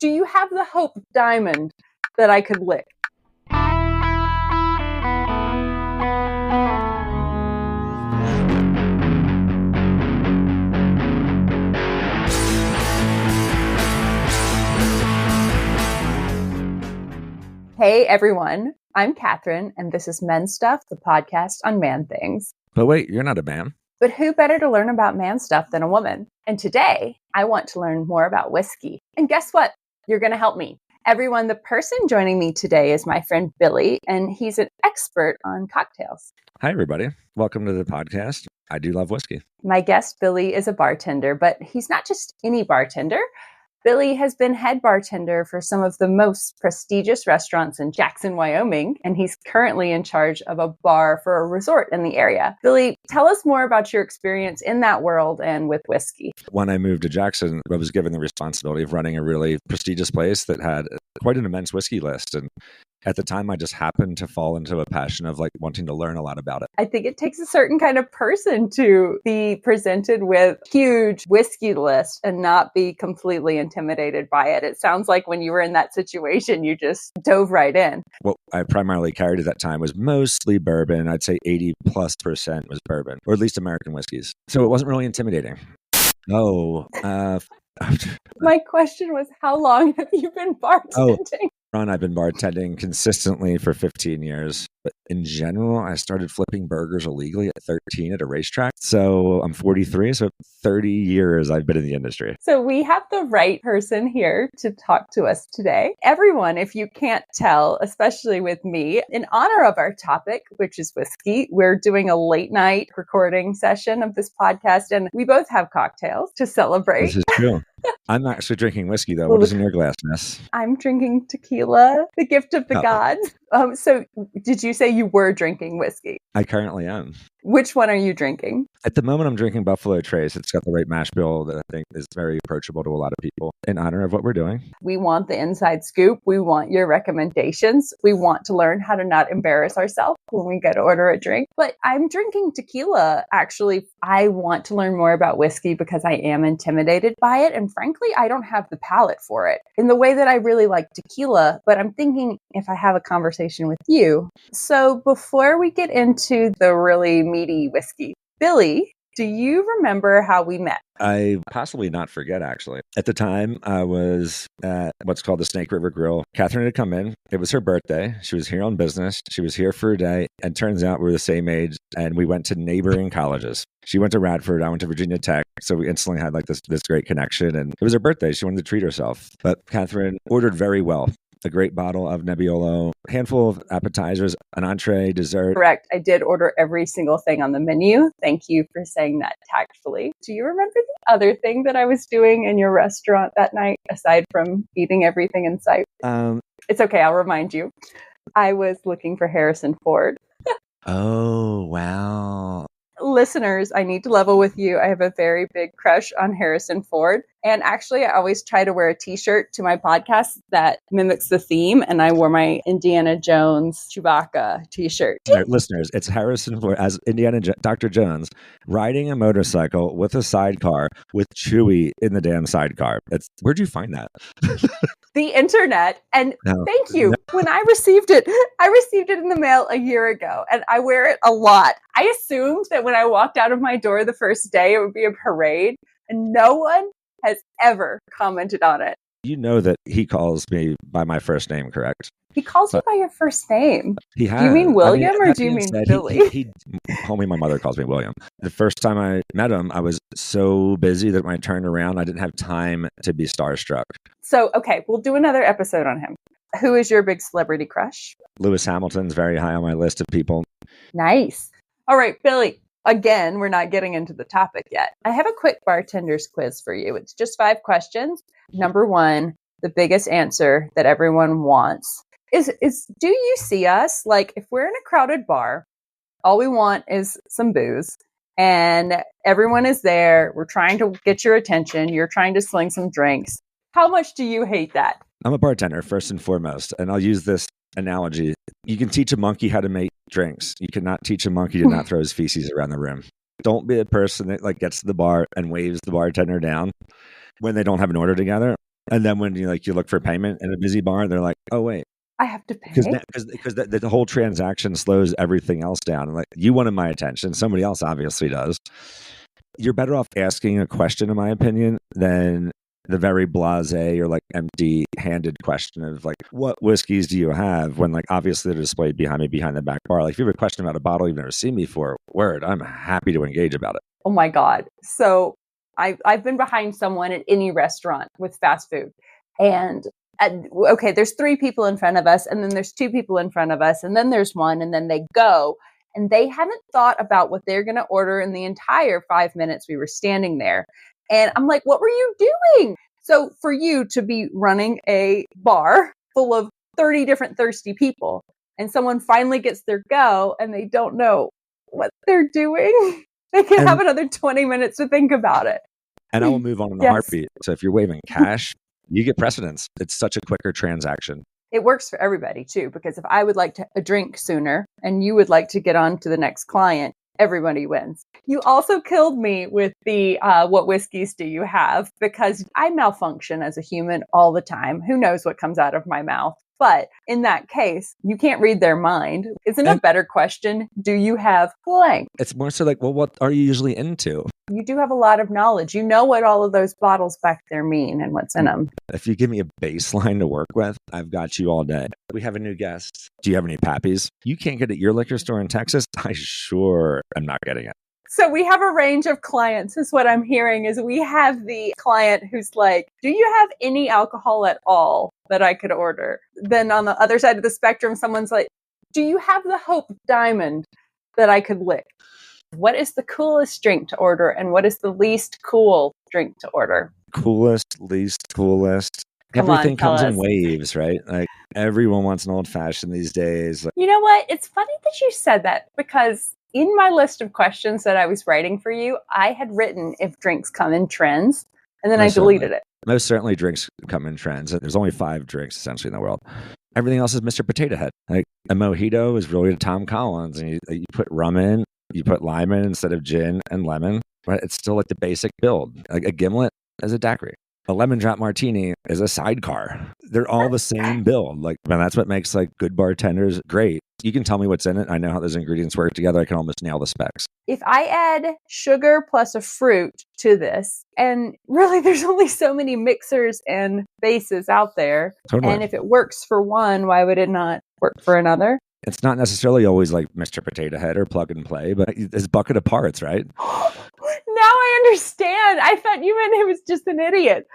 Do you have the hope diamond that I could lick? Hey everyone, I'm Catherine, and this is Men Stuff, the podcast on man things. But wait, you're not a man. But who better to learn about man stuff than a woman? And today, I want to learn more about whiskey. And guess what? You're going to help me. Everyone, the person joining me today is my friend Billy, and he's an expert on cocktails. Hi, everybody. Welcome to the podcast. I do love whiskey. My guest, Billy, is a bartender, but he's not just any bartender. Billy has been head bartender for some of the most prestigious restaurants in Jackson, Wyoming, and he's currently in charge of a bar for a resort in the area. Billy, tell us more about your experience in that world and with whiskey. When I moved to Jackson, I was given the responsibility of running a really prestigious place that had quite an immense whiskey list. And at the time, I just happened to fall into a passion of wanting to learn a lot about it. I think it takes a certain kind of person to be presented with a huge whiskey list and not be completely intimidated by it. It sounds like when you were in that situation, you just dove right in. What I primarily carried at that time was mostly bourbon. I'd say 80+% was bourbon, or at least American whiskeys. So it wasn't really intimidating. My question was, how long have you been bartending? I've been bartending consistently for 15 years. But in general, I started flipping burgers illegally at 13 at a racetrack. So I'm 43, so 30 years I've been in the industry. So we have the right person here to talk to us today. Everyone, if you can't tell, especially with me, in honor of our topic, which is whiskey, we're doing a late night recording session of this podcast, and we both have cocktails to celebrate. This is true. I'm actually drinking whiskey, though. What is in your glass, Miss? I'm drinking tequila, the gift of the gods. So did you say you were drinking whiskey? I currently am. Which one are you drinking? At the moment, I'm drinking Buffalo Trace. It's got the right mash bill that I think is very approachable to a lot of people in honor of what we're doing. We want the inside scoop. We want your recommendations. We want to learn how to not embarrass ourselves when we go to order a drink. But I'm drinking tequila. Actually, I want to learn more about whiskey because I am intimidated by it. And frankly, I don't have the palate for it in the way that I really like tequila. But I'm thinking if I have a conversation with you. So before we get into the really meaty whiskey, Billy, do you remember how we met? I possibly not forget, actually. At the time, I was at what's called the Snake River Grill. Catherine had come in. It was her birthday. She was here on business. She was here for a day. And turns out we're the same age. And we went to neighboring colleges. She went to Radford. I went to Virginia Tech. So we instantly had this great connection. And it was her birthday. She wanted to treat herself. But Catherine ordered very well. A great bottle of Nebbiolo, a handful of appetizers, an entree, dessert. Correct. I did order every single thing on the menu. Thank you for saying that tactfully. Do you remember the other thing that I was doing in your restaurant that night, aside from eating everything in sight? It's okay. I'll remind you. I was looking for Harrison Ford. Oh, wow. Listeners, I need to level with you. I have a very big crush on Harrison Ford. And actually, I always try to wear a t-shirt to my podcast that mimics the theme. And I wore my Indiana Jones Chewbacca t-shirt. Listeners, it's Harrison Ford as Dr. Jones riding a motorcycle with a sidecar with Chewie in the damn sidecar. Where'd you find that? The internet. And thank you. No. When I received it in the mail a year ago, and I wear it a lot. I assumed that when I walked out of my door the first day, it would be a parade, and no one has ever commented on it. You know that he calls me by my first name, correct? He calls you by your first name. He has. Do you mean William or do you mean Billy? Homie, my mother calls me William. The first time I met him, I was so busy that when I turned around, I didn't have time to be starstruck. So, okay, we'll do another episode on him. Who is your big celebrity crush? Lewis Hamilton's very high on my list of people. Nice. All right, Billy. Again, we're not getting into the topic yet. I have a quick bartender's quiz for you. It's just 5 questions. Number 1, the biggest answer that everyone wants is do you see us? If we're in a crowded bar, all we want is some booze and everyone is there. We're trying to get your attention. You're trying to sling some drinks. How much do you hate that? I'm a bartender, first and foremost, and I'll use this analogy. You can teach a monkey how to make drinks. You cannot teach a monkey to not throw his feces around the room. Don't be a person that gets to the bar and waves the bartender down when they don't have an order together. And then when you look for payment in a busy bar, they're like, oh, wait. I have to Because pay. the whole transaction slows everything else down. And you wanted my attention. Somebody else obviously does. You're better off asking a question, in my opinion, than the very blasé or empty-handed question of what whiskeys do you have, when obviously they're displayed behind me behind the back bar. If you have a question about a bottle you've never seen before, I'm happy to engage about it. Oh my God. So I've been behind someone at any restaurant with fast food, and okay, there's 3 people in front of us, and then there's 2 people in front of us, and then there's one, and then they go, and they haven't thought about what they're going to order in the entire 5 minutes we were standing there. And I'm like, what were you doing? So for you to be running a bar full of 30 different thirsty people, and someone finally gets their go and they don't know what they're doing, they can have another 20 minutes to think about it. And I will move on in a heartbeat. So if you're waving cash, you get precedence. It's such a quicker transaction. It works for everybody too, because if I would like a drink sooner and you would like to get on to the next client, everybody wins. You also killed me with the what whiskeys do you have? Because I malfunction as a human all the time. Who knows what comes out of my mouth? But in that case, you can't read their mind. Isn't a better question, do you have blank? It's more so what are you usually into? You do have a lot of knowledge. You know what all of those bottles back there mean and what's in them. If you give me a baseline to work with, I've got you all day. We have a new guest. Do you have any Pappies? You can't get it at your liquor store in Texas? I sure am not getting it. So we have a range of clients, is what I'm hearing, is we have the client who's like, do you have any alcohol at all that I could order? Then on the other side of the spectrum, someone's like, do you have the Hope Diamond that I could lick? What is the coolest drink to order, and what is the least cool drink to order? Coolest, least coolest. Everything comes in waves, right? Everyone wants an old fashioned these days. You know what? It's funny that you said that, because in my list of questions that I was writing for you, I had written if drinks come in trends, and then I deleted it. Most certainly drinks come in trends. There's only 5 drinks essentially in the world. Everything else is Mr. Potato Head. A mojito is really a Tom Collins, and you put rum in, you put lime in instead of gin and lemon, but it's still the basic build. A gimlet is a daiquiri. A lemon drop martini is a sidecar. They're all the same build. And that's what makes good bartenders great. You can tell me what's in it. I know how those ingredients work together. I can almost nail the specs. If I add sugar plus a fruit to this, and really there's only so many mixers and bases out there, and if it works for one, why would it not work for another? It's not necessarily always Mr. Potato Head or plug and play, but it's bucket of parts, right? Now I understand. I thought you meant it was just an idiot.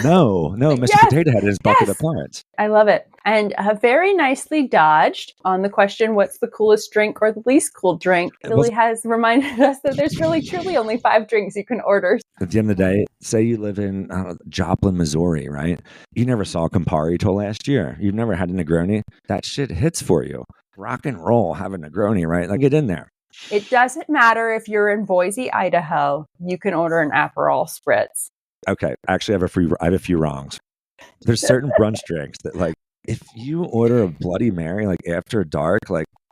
No, Mr. Yes, Potato Head is bucket of parts. I love it. And very nicely dodged on the question, what's the coolest drink or the least cool drink? Billy has reminded us that there's really truly only 5 drinks you can order. At the end of the day, say you live in Joplin, Missouri, right? You never saw Campari till last year. You've never had a Negroni. That shit hits for you. Rock and roll, have a Negroni, right? Get in there. It doesn't matter if you're in Boise, Idaho. You can order an Aperol Spritz. Okay, actually, I have a few wrongs. There's certain brunch drinks that, if you order a Bloody Mary, after dark,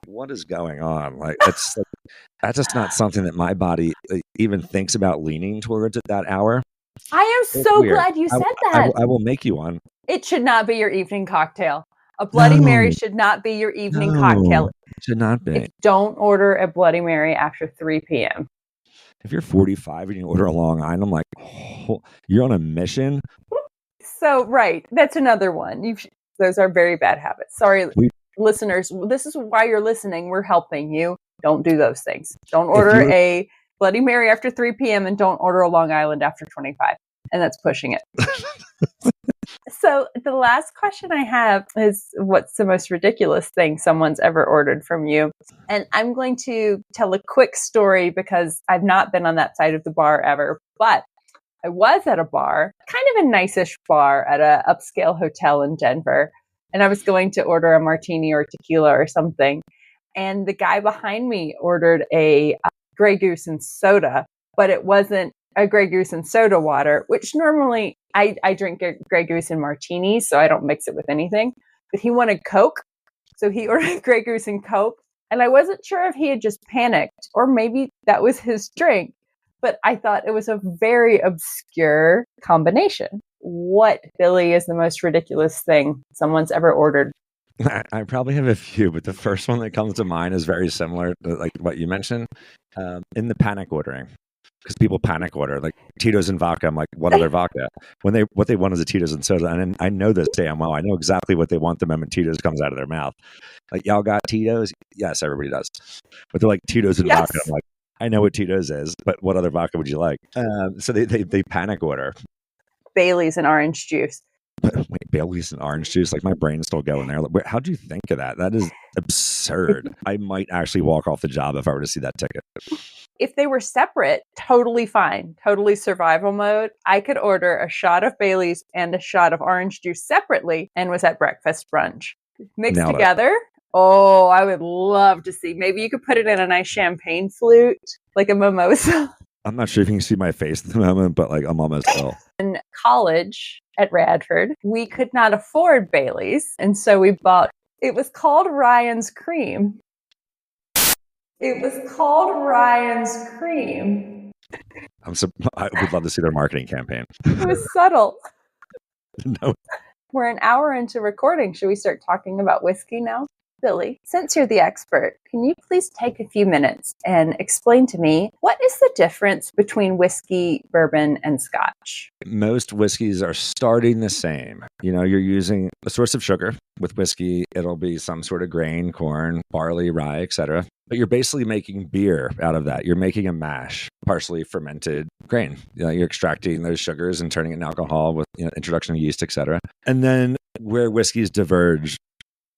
what is going on? That's just not something that my body even thinks about leaning towards at that hour. I am so glad you said that. I will make you one. It should not be your evening cocktail. A Bloody Mary should not be your evening cocktail. It should not be. Don't order a Bloody Mary after 3 p.m. If you're 45 and you order a Long Island, I'm like, oh, you're on a mission? So, right. That's another one. Those are very bad habits. Sorry, listeners. This is why you're listening. We're helping you. Don't do those things. Don't order a Bloody Mary after 3 p.m. and don't order a Long Island after 25. And that's pushing it. So the last question I have is, what's the most ridiculous thing someone's ever ordered from you? And I'm going to tell a quick story because I've not been on that side of the bar ever, but I was at a bar, kind of a nice-ish bar at an upscale hotel in Denver. And I was going to order a martini or tequila or something. And the guy behind me ordered a Grey Goose and soda, but it wasn't a Grey Goose and soda water, which normally I drink Grey Goose and martinis, so I don't mix it with anything. But he wanted Coke, so he ordered Grey Goose and Coke. And I wasn't sure if he had just panicked or maybe that was his drink, but I thought it was a very obscure combination. what, Billy, is the most ridiculous thing someone's ever ordered? I probably have a few, but the first one that comes to mind is very similar to like what you mentioned in the panic ordering. Because people panic order like Tito's and vodka. I'm like, what other vodka? What they want is a Tito's and soda, and I know this damn well. I know exactly what they want the moment Tito's comes out of their mouth. Like, y'all got Tito's? Yes, everybody does. But they're like Tito's and vodka. I'm like, I know what Tito's is, but what other vodka would you like? So they panic order Bailey's and orange juice. But wait, Bailey's and orange juice, like my brain's still going there. Like, how'd you think of that? That is absurd. I might actually walk off the job if I were to see that ticket. If they were separate, totally fine, totally survival mode. I could order a shot of Bailey's and a shot of orange juice separately and was at breakfast brunch. Mixed together. Oh, I would love to see. Maybe you could put it in a nice champagne flute, like a mimosa. I'm not sure if you can see my face at the moment, but like I'm almost ill. In college at Radford, we could not afford Bailey's. And so we bought, it was called Ryan's Cream. It was called Ryan's Cream. I would love to see their marketing campaign. It was subtle. No. We're an hour into recording. Should we start talking about whiskey now? Billy, since you're the expert, can you please take a few minutes and explain to me what is the difference between whiskey, bourbon, and Scotch? Most whiskeys are starting the same. You know, you're using a source of sugar. With whiskey, it'll be some sort of grain, corn, barley, rye, etc. But you're basically making beer out of that. You're making a mash, partially fermented grain. You know, you're extracting those sugars and turning it into alcohol with introduction of yeast, etc. And then where whiskeys diverge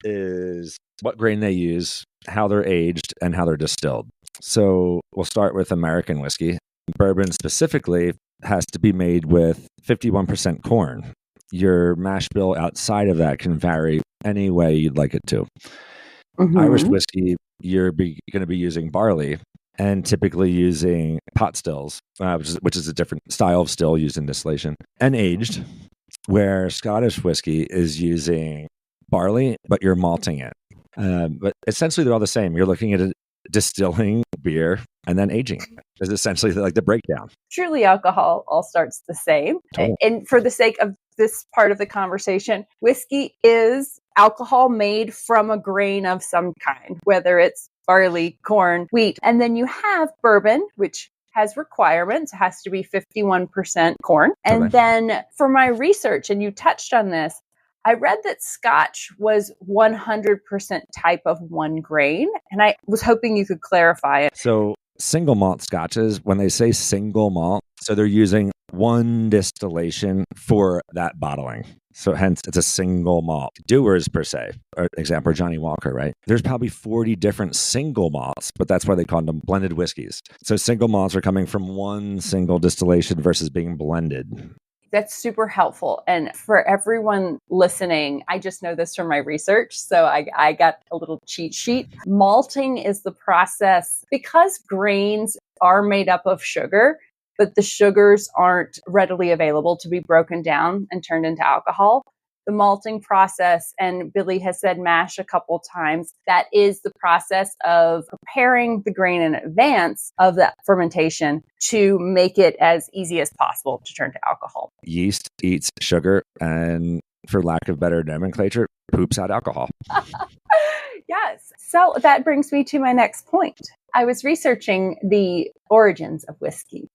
is what grain they use, how they're aged, and how they're distilled. So we'll start with American whiskey. Bourbon specifically has to be made with 51% corn. Your mash bill outside of that can vary any way you'd like it to. Mm-hmm. Irish whiskey, you're going to be using barley and typically using pot stills, which is a different style of still used in distillation, and aged, where Scottish whiskey is using barley, but you're malting it. But essentially, they're all the same. You're looking at distilling beer and then aging is essentially like the breakdown. Truly, alcohol all starts the same. Totally. And for the sake of this part of the conversation, whiskey is alcohol made from a grain of some kind, whether it's barley, corn, wheat. And then you have bourbon, which has requirements. It has to be 51% corn. And then for my research, and you touched on this, I read that Scotch was 100% type of one grain, and I was hoping you could clarify it. So single malt scotches, when they say single malt, so they're using one distillation for that bottling. So hence, it's a single malt. Doers, per se, or example, Johnny Walker, right? There's probably 40 different single malts, but that's why they call them blended whiskeys. So single malts are coming from one single distillation versus being blended. That's super helpful. And for everyone listening, I just know this from my research. So I got a little cheat sheet. Malting is the process because grains are made up of sugar, but the sugars aren't readily available to be broken down and turned into alcohol. The malting process, and Billy has said mash a couple times, that is the process of preparing the grain in advance of that fermentation to make it as easy as possible to turn to alcohol. Yeast eats sugar and, for lack of better nomenclature, poops out alcohol. Yes. So that brings me to my next point. I was researching the origins of whiskey.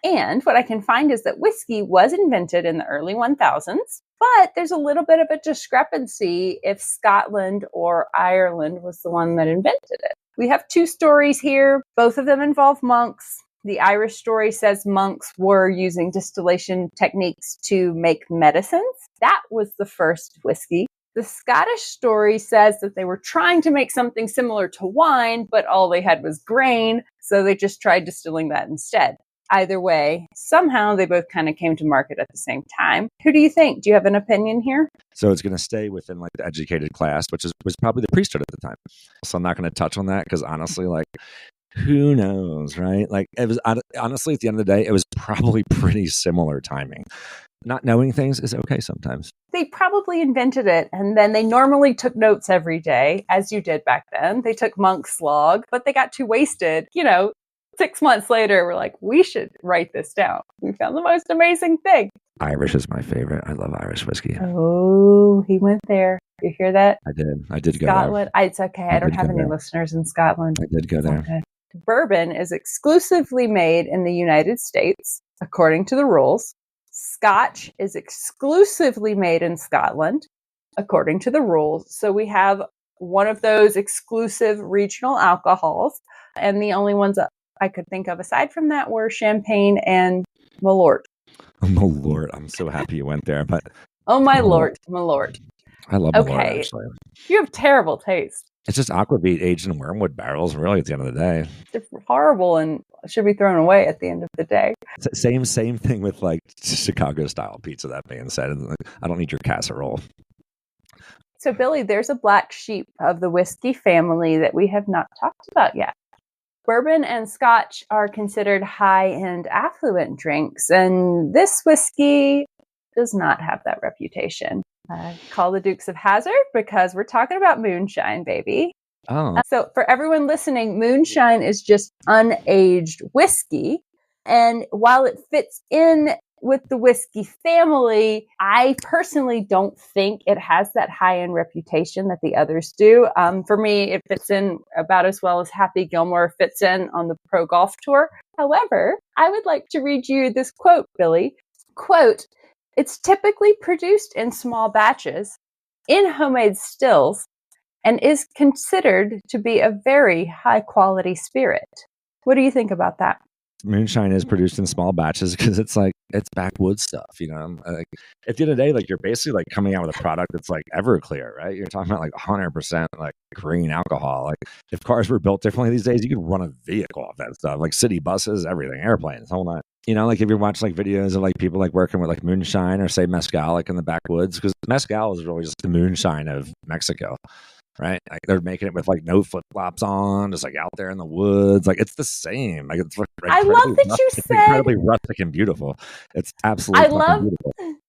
And what I can find is that whiskey was invented in the early 1000s, but there's a little bit of a discrepancy if Scotland or Ireland was the one that invented it. We have two stories here. Both of them involve monks. The Irish story says monks were using distillation techniques to make medicines. That was the first whiskey. The Scottish story says that they were trying to make something similar to wine, but all they had was grain, so they just tried distilling that instead. Either way, somehow they both kind of came to market at the same time. Who do you think? Do you have an opinion here? So it's going to stay within like the educated class, which was probably the priesthood at the time. So I'm not going to touch on that because honestly, like, who knows, right? Like, it was honestly, at the end of the day, it was probably pretty similar timing. Not knowing things is okay sometimes. They probably invented it, and then they normally took notes every day, as you did back then. They took monk's log, but they got too wasted, 6 months later, we're like, we should write this down. We found the most amazing thing. Irish is my favorite. I love Irish whiskey. Oh, he went there. You hear that? I did go Scotland. there. It's okay. I don't have any listeners in Scotland. I did go there. Okay. Bourbon is exclusively made in the United States, according to the rules. Scotch is exclusively made in Scotland, according to the rules. So we have one of those exclusive regional alcohols. And the only ones that I could think of aside from that were Champagne and Malort. Malort. I'm so happy you went there. But oh, my Lord. Malort. I love Malort, actually. You have terrible taste. It's just aquavit aged in wormwood barrels, really, at the end of the day. They're horrible and should be thrown away at the end of the day. Same thing with like Chicago-style pizza, that being said. I don't need your casserole. So, Billy, there's a black sheep of the whiskey family that we have not talked about yet. Bourbon and Scotch are considered high-end affluent drinks, and this whiskey does not have that reputation. Call the Dukes of Hazzard because we're talking about moonshine, baby. Oh. So for everyone listening, moonshine is just unaged whiskey. And while it fits in with the whiskey family, I personally don't think it has that high-end reputation that the others do. For me, it fits in about as well as Happy Gilmore fits in on the Pro Golf Tour. However, I would like to read you this quote, Billy. Quote, "It's typically produced in small batches, in homemade stills, and is considered to be a very high-quality spirit." What do you think about that? Moonshine is produced in small batches because it's backwoods stuff, you know. Like, at the end of the day, like, you're basically like coming out with a product that's like Everclear, right? You're talking about like 100% like green alcohol. Like, if cars were built differently these days, you could run a vehicle off that stuff, like city buses, everything, airplanes, whole nine. You know, like if you watch like videos of like people like working with like moonshine or say mezcal, like in the backwoods, because mezcal is really just the moonshine of Mexico. Right, like they're making it with like no flip flops on, just like out there in the woods. Like it's the same. Like it's. I love that you said incredibly rustic and beautiful. It's absolutely beautiful.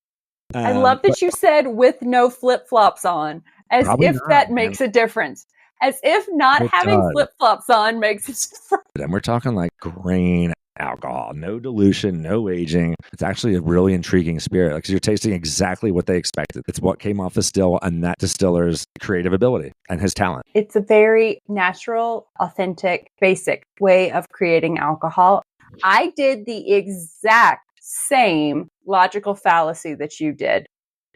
I love that you said with no flip flops on, as if that makes a difference. As if not having flip flops on makes a difference. And we're talking like grain alcohol, no dilution, no aging. It's actually a really intriguing spirit because you're tasting exactly what they expected. It's what came off the still and that distiller's creative ability and his talent. It's a very natural, authentic, basic way of creating alcohol. I did the exact same logical fallacy that you did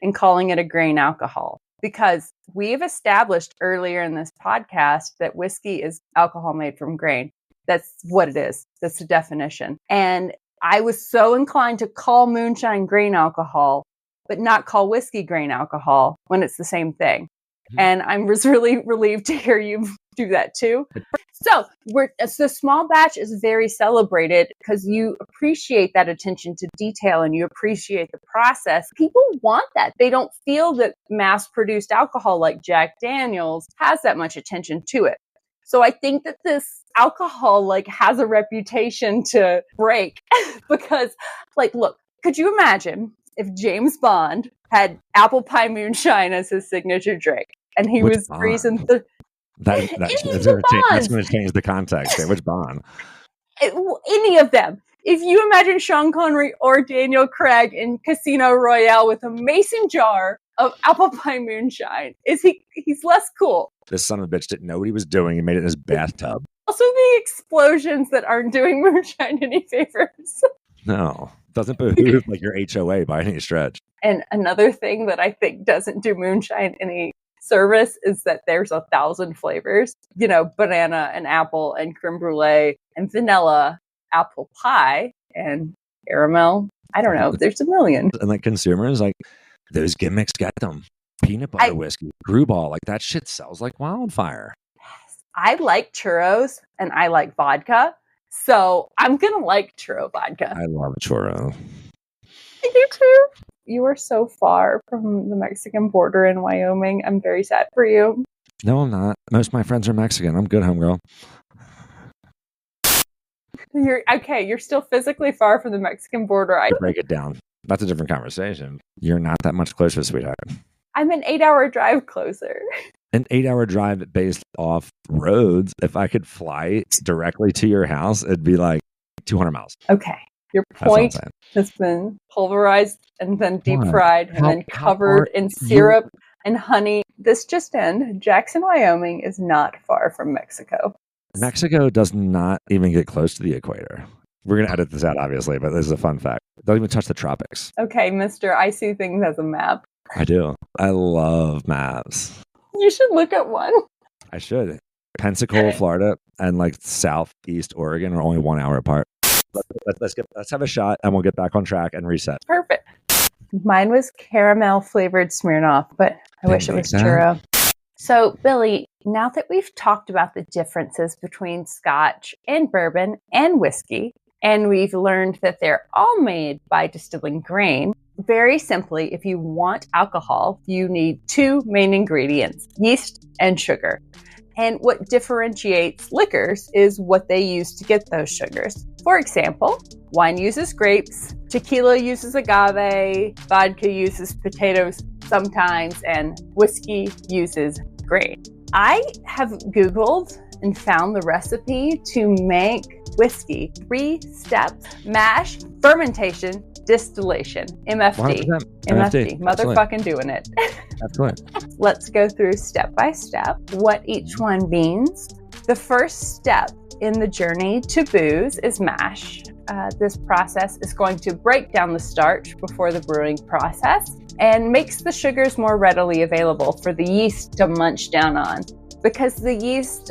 in calling it a grain alcohol, because we've established earlier in this podcast that whiskey is alcohol made from grain. That's what it is. That's the definition. And I was so inclined to call moonshine grain alcohol, but not call whiskey grain alcohol when it's the same thing. Mm-hmm. And I'm really relieved to hear you do that too. So the small batch is very celebrated because you appreciate that attention to detail and you appreciate the process. People want that. They don't feel that mass-produced alcohol like Jack Daniel's has that much attention to it. So I think that this alcohol like has a reputation to break because like, look, could you imagine if James Bond had apple pie moonshine as his signature drink and he was freezing that's going to change the context. Which Bond? Any of them. If you imagine Sean Connery or Daniel Craig in Casino Royale with a mason jar of apple pie moonshine, he's less cool. This son of a bitch didn't know what he was doing. He made it in his bathtub. Also, the explosions that aren't doing moonshine any favors. No, doesn't behoove like your HOA by any stretch. And another thing that I think doesn't do moonshine any service is that there's 1,000 flavors. You know, banana and apple and creme brulee and vanilla, apple pie and caramel. I don't know. There's a million. And like consumers, like those gimmicks get them. Peanut butter whiskey, screwball, like that shit sells like wildfire. I like churros and I like vodka. So I'm going to like churro vodka. I love churro. I do too. You are so far from the Mexican border in Wyoming. I'm very sad for you. No, I'm not. Most of my friends are Mexican. I'm good, homegirl. You're still physically far from the Mexican border. I break it down. That's a different conversation. You're not that much closer, sweetheart. I'm an 8-hour drive closer. An 8-hour drive based off roads. If I could fly directly to your house, it'd be like 200 miles. Okay. Your That's what I'm point saying. has been pulverized and then deep What? fried and then How covered far in syrup and honey. This just in, Jackson, Wyoming is not far from Mexico. Mexico does not even get close to the equator. We're going to edit this out, obviously, but this is a fun fact. Don't even touch the tropics. Okay, mister, I see things as a map. I do. I love maps. You should look at one. I should. Pensacola, Florida, and like Southeast Oregon are only 1 hour apart. Let's have a shot, and we'll get back on track and reset. Perfect. Mine was caramel flavored Smirnoff, but I wish it was churro. So, Billy, now that we've talked about the differences between Scotch and bourbon and whiskey, and we've learned that they're all made by distilling grain, very simply, if you want alcohol, you need two main ingredients, yeast and sugar. And what differentiates liquors is what they use to get those sugars. For example, wine uses grapes, tequila uses agave, vodka uses potatoes sometimes, and whiskey uses grain. I have Googled and found the recipe to make whiskey. 3 steps: mash, fermentation, distillation. MFD. 100%. MFD. Motherfucking doing it. Excellent. Let's go through step by step what each one means. The first step in the journey to booze is mash. This process is going to break down the starch before the brewing process and makes the sugars more readily available for the yeast to munch down on. Because the yeast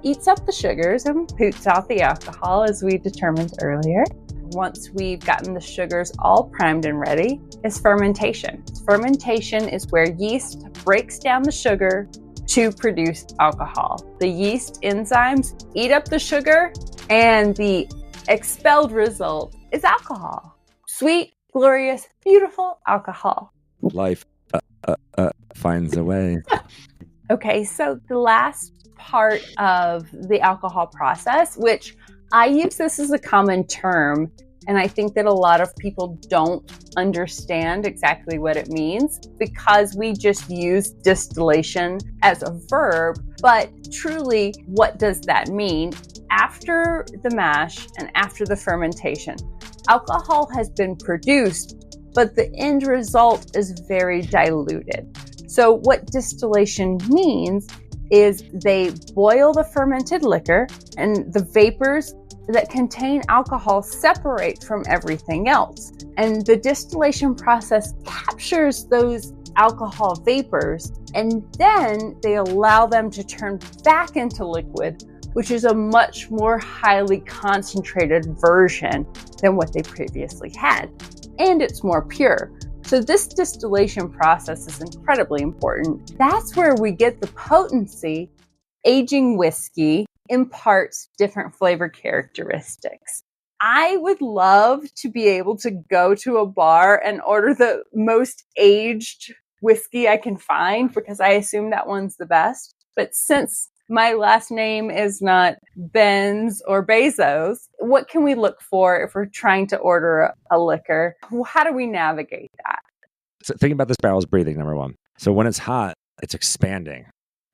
eats up the sugars and poots out the alcohol, as we determined earlier. Once we've gotten the sugars all primed and ready, is fermentation. Fermentation is where yeast breaks down the sugar to produce alcohol. The yeast enzymes eat up the sugar, and the expelled result is alcohol. Sweet, glorious, beautiful alcohol. Life finds a way. Okay, so the last part of the alcohol process, which I use this as a common term, and I think that a lot of people don't understand exactly what it means because we just use distillation as a verb. But truly, what does that mean? After the mash and after the fermentation, alcohol has been produced, but the end result is very diluted. So what distillation means is they boil the fermented liquor and the vapors that contain alcohol separate from everything else. And the distillation process captures those alcohol vapors and then they allow them to turn back into liquid, which is a much more highly concentrated version than what they previously had. And it's more pure. So this distillation process is incredibly important. That's where we get the potency. Aging whiskey imparts different flavor characteristics. I would love to be able to go to a bar and order the most aged whiskey I can find because I assume that one's the best. But since my last name is not Benz or Bezos, what can we look for if we're trying to order a liquor? How do we navigate that? So think about this barrel's breathing, number one. So when it's hot, it's expanding.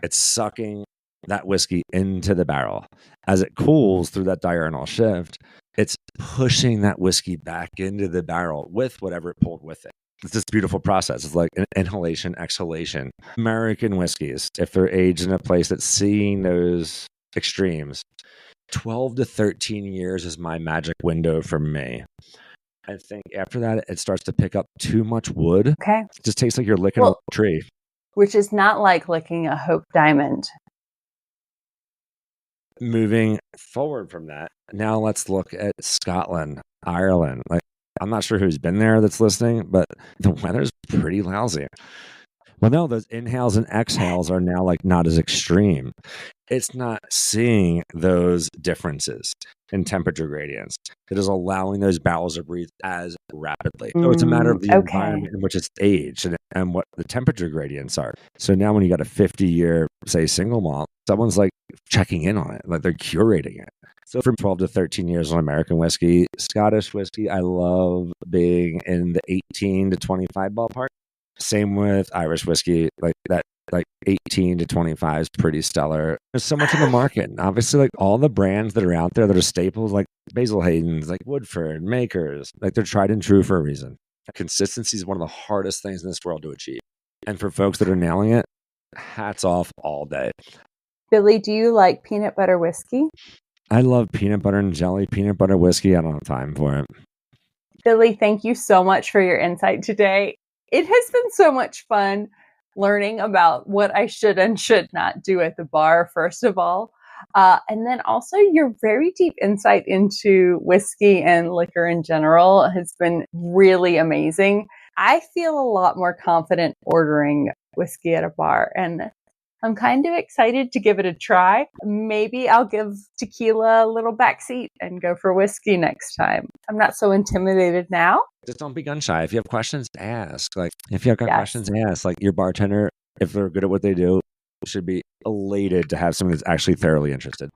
It's sucking that whiskey into the barrel. As it cools through that diurnal shift, it's pushing that whiskey back into the barrel with whatever it pulled with it. It's this beautiful process. It's like an inhalation, exhalation. American whiskeys, if they're aged in a place that's seeing those extremes, 12 to 13 years is my magic window for me. I think after that, it starts to pick up too much wood. Okay. It just tastes like you're licking a tree. Which is not like licking a Hope Diamond. Moving forward from that, now let's look at Scotland, Ireland. Like, I'm not sure who's been there that's listening, but the weather's pretty lousy. Well, no, those inhales and exhales are now like not as extreme. It's not seeing those differences in temperature gradients. It is allowing those barrels to breathe as rapidly. So it's a matter of the environment in which it's aged and what the temperature gradients are. So now when you got a 50-year, say, single malt, someone's like checking in on it, like they're curating it. So from 12 to 13 years on American whiskey, Scottish whiskey, I love being in the 18 to 25 ballpark. Same with Irish whiskey, like that, like 18 to 25 is pretty stellar. There's so much in the market. And obviously, like all the brands that are out there that are staples, like Basil Hayden's, like Woodford, Makers, like they're tried and true for a reason. Consistency is one of the hardest things in this world to achieve. And for folks that are nailing it, hats off all day. Billy, do you like peanut butter whiskey? I love peanut butter and jelly, peanut butter whiskey. I don't have time for it. Billy, thank you so much for your insight today. It has been so much fun learning about what I should and should not do at the bar, first of all. And then also your very deep insight into whiskey and liquor in general has been really amazing. I feel a lot more confident ordering whiskey at a bar, and I'm kind of excited to give it a try. Maybe I'll give tequila a little backseat and go for whiskey next time. I'm not so intimidated now. Just don't be gun shy. If you have questions, ask. Like, if you have got Yes. questions, ask. Like, your bartender, if they're good at what they do, should be elated to have someone that's actually thoroughly interested.